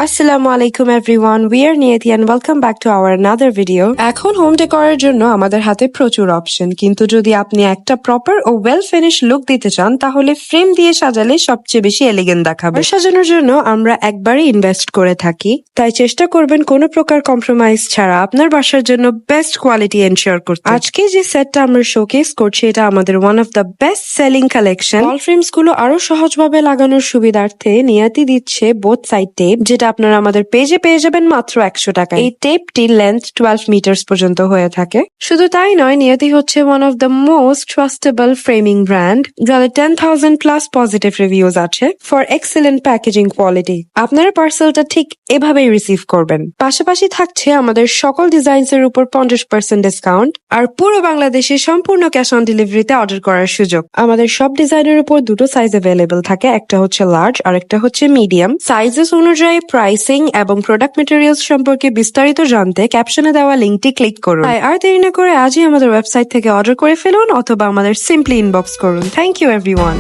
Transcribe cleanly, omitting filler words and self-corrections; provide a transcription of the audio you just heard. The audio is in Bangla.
আসসালামু আলাইকুম everyone, we are Niyati and welcome back to our another video. এখন হোম ডেকোরের জন্য আমাদের হাতে প্রচুর অপশন, কিন্তু যদি আপনি একটা প্রপার ও ওয়েল ফিনিশ লুক দিতে চান তাহলে ফ্রেম দিয়ে সাজালে সবচেয়ে বেশি এলিগেন্ট দেখাবে। সাজানোর জন্য আমরা একবারই ইনভেস্ট করে থাকি, তাই চেষ্টা করবেন কোনো প্রকার কম্প্রোমাইজ ছাড়া আপনার বাসার জন্য বেস্ট কোয়ালিটি এনশিওর করতে। আজকে যে সেটটা আমরা শোকেস করছি এটা আমাদের one of the best selling collection. Wall frames গুলো আরো সহজভাবে লাগানোর সুবিধার্থে নিয়তি দিচ্ছে বোথ সাইড টেপ, যেটা আপনারা আমাদের পেজে পেয়ে যাবেন মাত্র 100 টাকায়। এই টেপটির লেন্থ 12 মিটার্স পর্যন্ত হয়ে থাকে। শুধু তাই নয়, নিয়তি হচ্ছে one of the most trustable framing brand, যাদের 10,000 প্লাস পজিটিভ রিভিউজ আছে ফর এক্সেলেন্ট প্যাকেজিং কোয়ালিটি। আপনারা পার্সেলটা ঠিক এভাবেই রিসিভ করবেন। পাশাপাশি থাকছে আমাদের সকল ডিজাইনস এর উপর 50% ডিসকাউন্ট আর পুরো বাংলাদেশে সম্পূর্ণ ক্যাশ অন ডেলিভারিতে অর্ডার করার সুযোগ। আমাদের সব ডিজাইনের উপর দুটো সাইজ অ্যাভেলেবল থাকে, একটা হচ্ছে লার্জ আর একটা হচ্ছে মিডিয়াম। সাইজেস অনুযায়ী প্রাইসিং এবং প্রোডাক্ট মেটেরিয়ালস সম্পর্কে বিস্তারিত জানতে ক্যাপশনে দেওয়া লিঙ্কটি ক্লিক করুন। আর দেরি না করে আজই আমাদের ওয়েবসাইট থেকে অর্ডার করে ফেলুন অথবা আমাদের সিম্পলি ইনবক্স করুন। Thank you everyone.